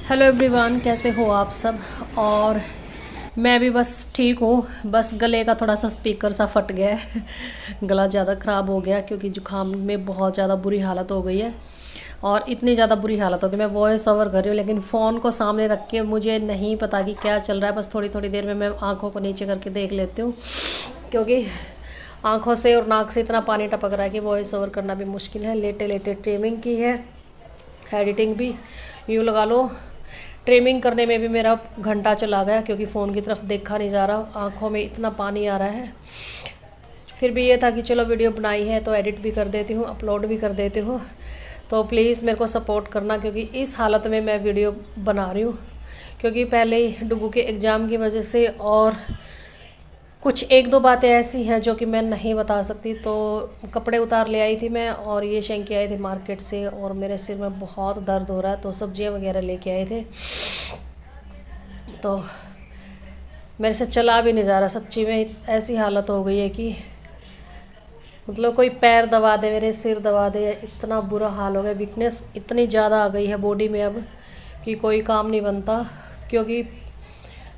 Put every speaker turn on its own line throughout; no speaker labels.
Hello everyone, कैसे हो आप सब। और मैं भी बस ठीक हूँ। बस गले का थोड़ा सा स्पीकर सा फट गया है गला ज़्यादा ख़राब हो गया क्योंकि जुकाम में बहुत ज़्यादा बुरी हालत हो गई है। और इतनी ज़्यादा बुरी हालत हो गई, मैं वॉइस ओवर कर रही हूँ लेकिन फ़ोन को सामने रख के मुझे नहीं पता कि क्या चल रहा है। बस थोड़ी थोड़ी देर में मैं आँखों को नीचे करके देख लेती हूँ क्योंकि आँखों से और नाक से इतना पानी टपक रहा है कि वॉइस ओवर करना भी मुश्किल है। लेटे लेटे ट्रिमिंग की है, एडिटिंग भी यूँ लगा लो। ट्रिमिंग करने में भी मेरा घंटा चला गया क्योंकि फ़ोन की तरफ देखा नहीं जा रहा, आंखों में इतना पानी आ रहा है। फिर भी ये था कि चलो वीडियो बनाई है तो एडिट भी कर देती हूँ, अपलोड भी कर देती हूँ। तो प्लीज़ मेरे को सपोर्ट करना क्योंकि इस हालत में मैं वीडियो बना रही हूँ क्योंकि पहले ही डुगू के एग्ज़ाम की वजह से और कुछ एक दो बातें ऐसी हैं जो कि मैं नहीं बता सकती। तो कपड़े उतार ले आई थी मैं और ये शेंकी आए थे मार्केट से और मेरे सिर में बहुत दर्द हो रहा है तो सब्जियां वगैरह लेके आए थे। तो मेरे से चला भी नहीं जा रहा, सच्ची में ऐसी हालत हो गई है कि मतलब कोई पैर दबा दे, मेरे सिर दबा दे, इतना बुरा हाल हो गया। वीकनेस इतनी ज़्यादा आ गई है बॉडी में अब कि कोई काम नहीं बनता क्योंकि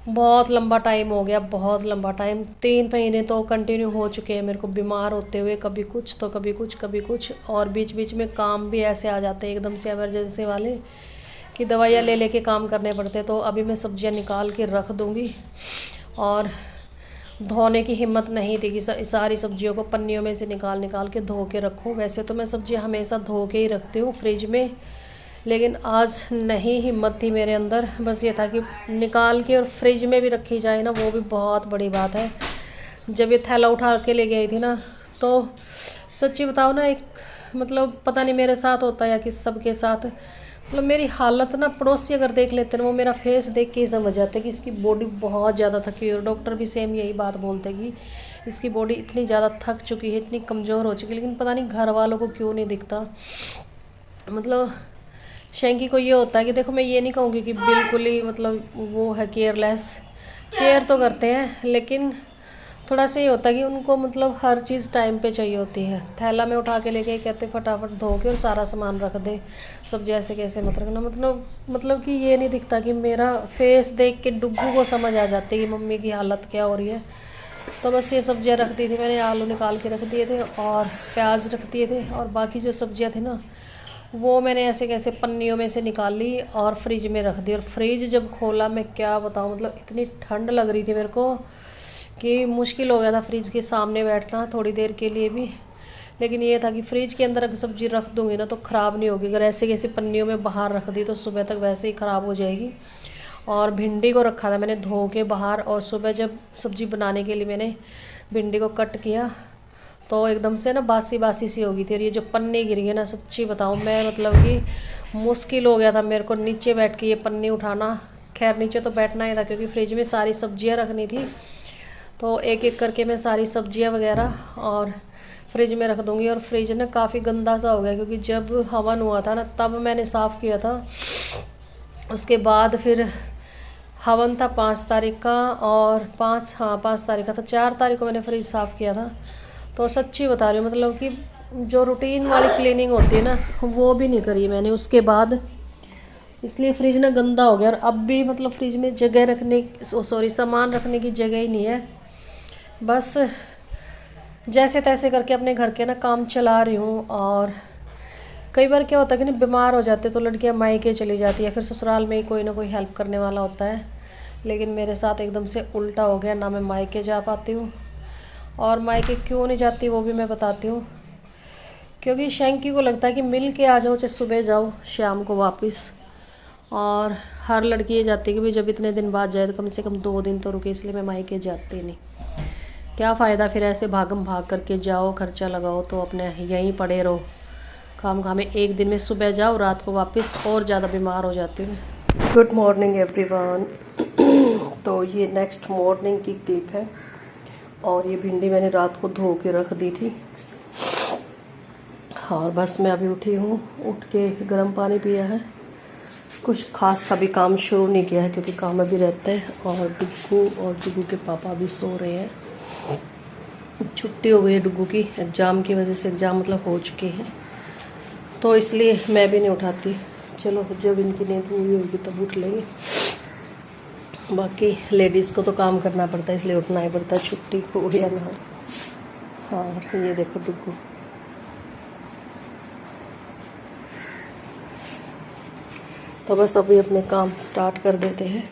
बहुत लंबा टाइम हो गया, बहुत लंबा टाइम। 3 महीने तो कंटिन्यू हो चुके हैं मेरे को बीमार होते हुए, कभी कुछ तो कभी कुछ कभी कुछ। और बीच बीच में काम भी ऐसे आ जाते हैं एकदम से इमरजेंसी वाले कि दवाइयाँ ले लेके काम करने पड़ते। तो अभी मैं सब्जियाँ निकाल के रख दूँगी और धोने की हिम्मत नहीं थी कि सारी सब्जियों को पन्नियों में से निकाल निकाल के धो के रखूँ। वैसे तो मैं सब्जियाँ हमेशा धो के ही रखती हूँ फ्रिज में, लेकिन आज नहीं हिम्मत थी मेरे अंदर। बस ये था कि निकाल के और फ्रिज में भी रखी जाए ना, वो भी बहुत बड़ी बात है। जब ये थैला उठा के ले गई थी ना तो सच्ची बताओ ना, एक मतलब पता नहीं मेरे साथ होता है या किस सबके साथ, मतलब मेरी हालत ना पड़ोसी अगर देख लेते हैं वो मेरा फेस देख के ही समझ जाते हैं कि इसकी बॉडी बहुत ज़्यादा थकी हुई है। डॉक्टर भी सेम यही बात बोलते हैं कि इसकी बॉडी इतनी ज़्यादा थक चुकी है, इतनी कमज़ोर हो चुकी है, लेकिन पता नहीं घर वालों को क्यों नहीं दिखता। मतलब शेंकी को ये होता है कि देखो, मैं ये नहीं कहूँगी कि बिल्कुल ही मतलब वो है केयरलेस, केयर तो करते हैं लेकिन थोड़ा सा ये होता है कि उनको मतलब हर चीज़ टाइम पे चाहिए होती है। थैला में उठा के लेके कहते फटाफट धो के और सारा सामान रख दे, सब्जी ऐसे कैसे मत रखना। मतलब कि ये नहीं दिखता कि मेरा फेस देख के डुग्गू को समझ आ जाती है कि मम्मी की हालत क्या हो रही है। तो बस ये सब्जियां रख दी थी मैंने, आलू निकाल के रख दिए थे और प्याज रख दिए थे और बाकी जो सब्जियां थी ना वो मैंने ऐसे कैसे पन्नियों में से निकाल ली और फ्रिज में रख दी। और फ्रिज जब खोला, मैं क्या बताऊँ, मतलब इतनी ठंड लग रही थी मेरे को कि मुश्किल हो गया था फ्रिज के सामने बैठना थोड़ी देर के लिए भी। लेकिन ये था कि फ्रिज के अंदर अगर सब्ज़ी रख दूँगी ना तो ख़राब नहीं होगी, अगर ऐसे कैसे पन्नियों में बाहर रख दी तो सुबह तक वैसे ही ख़राब हो जाएगी। और भिंडी को रखा था मैंने धो के बाहर, और सुबह जब सब्ज़ी बनाने के लिए मैंने भिंडी को कट किया तो एकदम से ना बासी बासी सी हो गई थी। और ये जो पन्नी गिरी है ना, सच्ची बताऊँ मैं, मतलब कि मुश्किल हो गया था मेरे को नीचे बैठ के ये पन्नी उठाना। खैर नीचे तो बैठना ही था क्योंकि फ्रिज में सारी सब्जियां रखनी थी। तो एक एक करके मैं सारी सब्जियां वगैरह और फ्रिज में रख दूँगी। और फ्रिज ना काफ़ी गंदा सा हो गया क्योंकि जब हवन हुआ था ना तब मैंने साफ़ किया था। उसके बाद फिर हवन था 5 तारीख का और 5 तारीख का था, 4 तारीख को मैंने फ्रिज साफ़ किया था। तो सच्ची बता रही हूँ, मतलब कि जो रूटीन वाली क्लीनिंग होती है ना वो भी नहीं करी मैंने उसके बाद, इसलिए फ्रिज ना गंदा हो गया। और अब भी मतलब फ्रिज में जगह रखने सामान रखने की जगह ही नहीं है। बस जैसे तैसे करके अपने घर के ना काम चला रही हूँ। और कई बार क्या होता है कि ना बीमार हो जाते तो लड़कियां मायके चली जाती है, फिर ससुराल में ही कोई ना कोई हेल्प करने वाला होता है। लेकिन मेरे साथ एकदम से उल्टा हो गया, ना मैं मायके जा पाती हूँ। और मायके क्यों नहीं जाती वो भी मैं बताती हूँ। क्योंकि शेंकी को लगता है कि मिल के आ जाओ, चाहे सुबह जाओ शाम को वापस। और हर लड़की ये जाती है कि भाई जब इतने दिन बाद जाए तो कम से कम 2 दिन तो रुके, इसलिए मैं मायके जाती नहीं। क्या फ़ायदा फिर ऐसे भागम भाग करके जाओ, खर्चा लगाओ, तो अपने यहीं पड़े रहो काम में। एक दिन में सुबह जाओ रात को वापस, और ज़्यादा बीमार हो जाती हूँ। Good morning everyone. तो ये नेक्स्ट मॉर्निंग की क्लिप है। और ये भिंडी मैंने रात को धो के रख दी थी और बस मैं अभी उठी हूँ, उठ के गर्म पानी पिया है। कुछ खास अभी काम शुरू नहीं किया है क्योंकि काम अभी रहते हैं। और डुग्गू के पापा भी सो रहे हैं, छुट्टी हो गई है डुग्गू की एग्ज़ाम की वजह से। एग्ज़ाम मतलब हो चुके हैं तो इसलिए मैं भी नहीं उठाती। चलो जब इनकी नींद पूरी होगी तब उठ लेंगे। बाकी लेडीज़ को तो काम करना पड़ता है, इसलिए उठना ही पड़ता है, छुट्टी हो या ना हो। हाँ ये देखो डुग्गू। तो बस अभी अपने काम स्टार्ट कर देते हैं।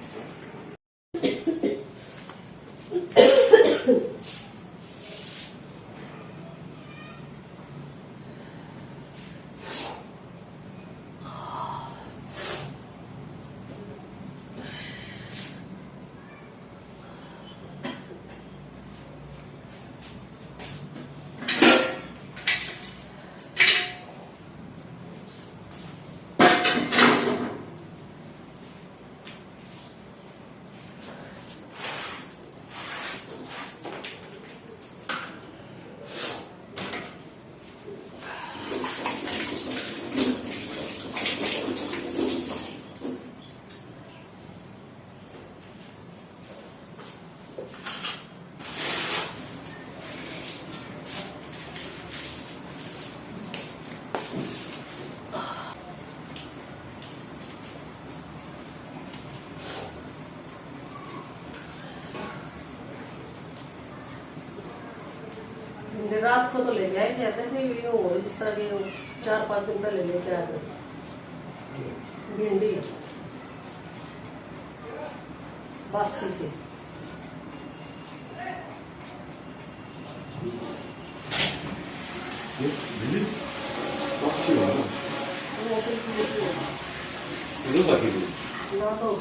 रात को तो ले जाए जाते हैं, हो जिस तरह के 4-5 दिन पहले लेके आते भिंडी बासी से। ना तो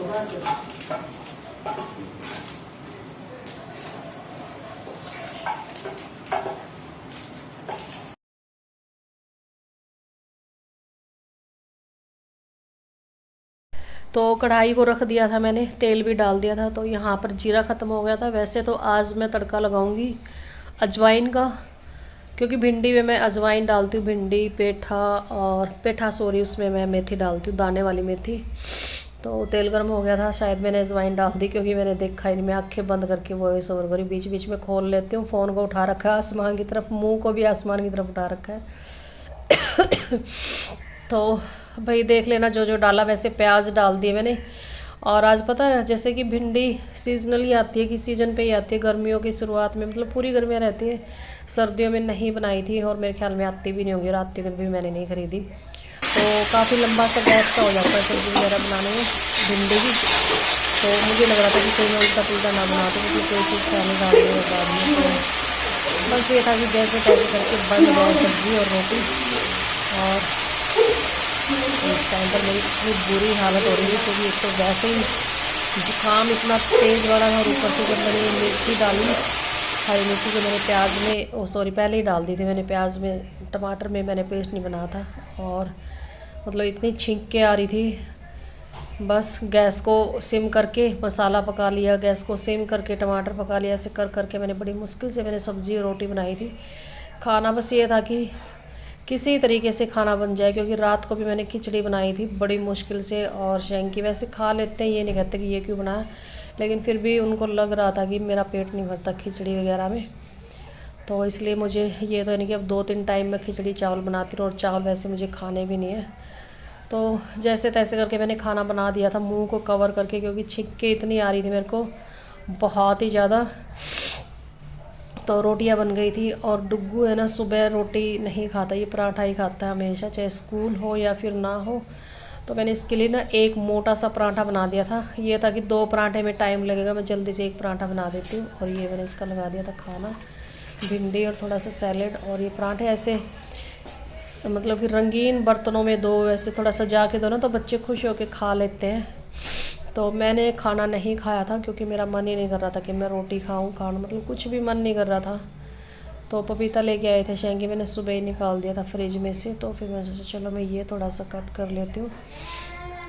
तो कढ़ाई को रख दिया था मैंने, तेल भी डाल दिया था। तो यहाँ पर जीरा ख़त्म हो गया था। वैसे तो आज मैं तड़का लगाऊंगी अजवाइन का, क्योंकि भिंडी में मैं अजवाइन डालती हूँ, भिंडी पेठा और पेठा सॉरी उसमें मैं मेथी डालती हूँ, दाने वाली मेथी। तो तेल गर्म हो गया था, शायद मैंने अजवाइन डाल दी, क्योंकि मैंने देखा ही, मैं आँखें बंद करके वॉइस ओवर करी, बीच बीच में खोल लेती हूँ। फ़ोन को उठा रखा है आसमान की तरफ, मुँह को भी आसमान की तरफ उठा रखा है। तो भाई देख लेना, जो जो डाला। वैसे प्याज डाल दिए मैंने। और आज पता है जैसे कि भिंडी सीजनली आती है, कि सीजन पे ही आती है, गर्मियों की शुरुआत में, मतलब पूरी गर्मियाँ रहती है। सर्दियों में नहीं बनाई थी और मेरे ख्याल में आती भी नहीं होगी, रात तक भी मैंने नहीं खरीदी। तो काफ़ी लंबा सा गैप सा हो जाता है सब्ज़ी वगैरह बनाने में भिंडी की। तो मुझे लग रहा था कि कोई मैं उल्टा पुल्टा ना बना दूँ, मतलब कोई चीज़ खाने डाल देने बाद में। तो बस ये था कि जैसे तैसे करके बन गया सब्ज़ी और रोटी। और इस टाइम पर मेरी इतनी बुरी हालत हो रही है, क्योंकि एक तो वैसे ही जुकाम इतना तेज़ वाला था, और ऊपर से जब मैंने मिर्ची डाली, हरी मिर्ची जो मैंने प्याज में सॉरी पहले ही डाल दी थी मैंने, प्याज में टमाटर में मैंने पेस्ट नहीं बनाया था, और मतलब इतनी छींकें आ रही थी। बस गैस को सिम करके मसाला पका लिया, गैस को सिम करके टमाटर पका लिया, ऐसे कर करके मैंने बड़ी मुश्किल से मैंने सब्ज़ी और रोटी बनाई थी। खाना बस ये था कि किसी तरीके से खाना बन जाए, क्योंकि रात को भी मैंने खिचड़ी बनाई थी बड़ी मुश्किल से। और शैंकी वैसे खा लेते हैं, ये नहीं कहते कि ये क्यों बनाया, लेकिन फिर भी उनको लग रहा था कि मेरा पेट नहीं भरता खिचड़ी वगैरह में। तो इसलिए मुझे ये तो नहीं कि अब 2-3 टाइम मैं खिचड़ी चावल बनाती हूँ, और चावल वैसे मुझे खाने भी नहीं है। तो जैसे तैसे करके मैंने खाना बना दिया था, मुँह को कवर करके, क्योंकि छिक्के इतनी आ रही थी मेरे को, बहुत ही ज़्यादा। तो रोटियां बन गई थी। और डुग्गू है ना, सुबह रोटी नहीं खाता, ये पराठा ही खाता है हमेशा, चाहे स्कूल हो या फिर ना हो। तो मैंने इसके लिए ना एक मोटा सा पराठा बना दिया था। ये था कि 2 पराठे में टाइम लगेगा, मैं जल्दी से एक पराठा बना देती हूँ। और ये मैंने इसका लगा दिया था खाना, भिंडी और थोड़ा सा सैलेड। और ये पराठे ऐसे मतलब कि रंगीन बर्तनों में दो, ऐसे थोड़ा सजा के दो ना, तो बच्चे खुश होकर खा लेते हैं। तो मैंने खाना नहीं खाया था, क्योंकि मेरा मन ही नहीं कर रहा था कि मैं रोटी खाऊं, खाना मतलब कुछ भी मन नहीं कर रहा था। तो पपीता लेके आए थे शैंकी, मैंने सुबह ही निकाल दिया था फ्रिज में से। तो फिर मैं सोचा चलो मैं ये थोड़ा सा कट कर लेती हूँ,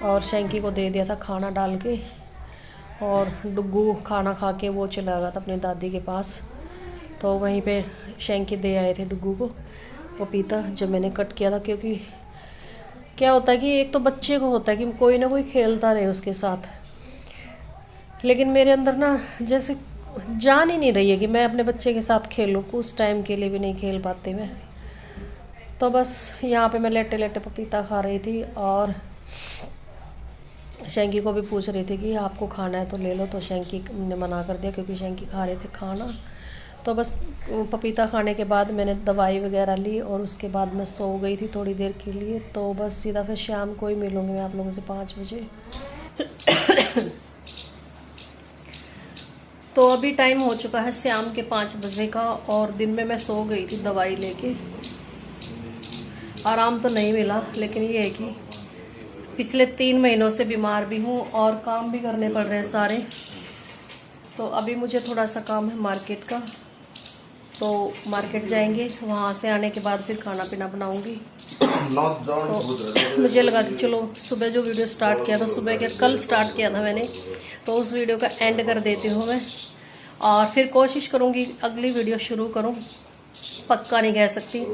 और शैंकी को दे दिया था खाना डाल के। और डुग्गू खाना खा के वो चला गया था अपनी दादी के पास। तो वहीं पे शैंकी दे आए थे डुग्गू को पपीता, जब मैंने कट किया था। क्योंकि क्या होता है कि एक तो बच्चे को होता है कि कोई ना कोई खेलता रहे उसके साथ, लेकिन मेरे अंदर ना जैसे जान ही नहीं रही है कि मैं अपने बच्चे के साथ खेलूं, कुछ टाइम के लिए भी नहीं खेल पाती मैं। तो बस यहाँ पे मैं लेटे लेटे पपीता खा रही थी। और शेंकी को भी पूछ रही थी कि आपको खाना है तो ले लो, तो शेंकी ने मना कर दिया क्योंकि शेंकी खा रहे थे खाना। तो बस पपीता खाने के बाद मैंने दवाई वगैरह ली और उसके बाद मैं सो गई थी थोड़ी देर के लिए। तो बस सीधा फिर शाम को ही मिलूँगी मैं आप लोगों से 5 बजे। तो अभी टाइम हो चुका है शाम के 5 बजे का और दिन में मैं सो गई थी दवाई लेके। आराम तो नहीं मिला, लेकिन ये है कि पिछले 3 महीनों से बीमार भी हूँ और काम भी करने पड़ रहे हैं सारे। तो अभी मुझे थोड़ा सा काम है मार्केट का, तो मार्केट जाएंगे, वहाँ से आने के बाद फिर खाना पीना बनाऊंगी। तो मुझे लगा कि चलो सुबह जो वीडियो स्टार्ट किया था, सुबह के कल स्टार्ट किया था मैंने, तो उस वीडियो का एंड कर देती हूँ मैं और फिर कोशिश करूँगी अगली वीडियो शुरू करूँ। पक्का नहीं कह सकती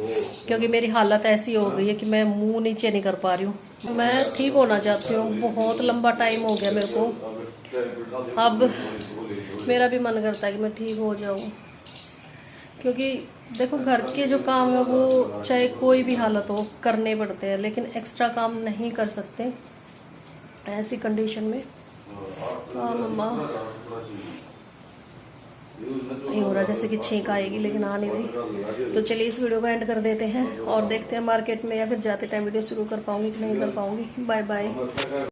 क्योंकि मेरी हालत ऐसी हो गई है कि मैं मुंह नीचे नहीं कर पा रही हूँ। मैं ठीक होना चाहती हूँ, बहुत लंबा टाइम हो गया मेरे को। अब मेरा भी मन करता है कि मैं ठीक हो जाऊँ, क्योंकि देखो घर के जो काम है वो चाहे कोई भी हालत हो करने पड़ते हैं, लेकिन एक्स्ट्रा काम नहीं कर सकते ऐसी कंडीशन में। हाँ मम्मा, नहीं हो रहा जैसे कि छींक आएगी लेकिन आ नहीं रही। तो चलिए इस वीडियो को एंड कर देते हैं और देखते हैं मार्केट में या फिर जाते टाइम वीडियो शुरू कर पाऊंगी कि नहीं कर पाऊंगी। Bye bye.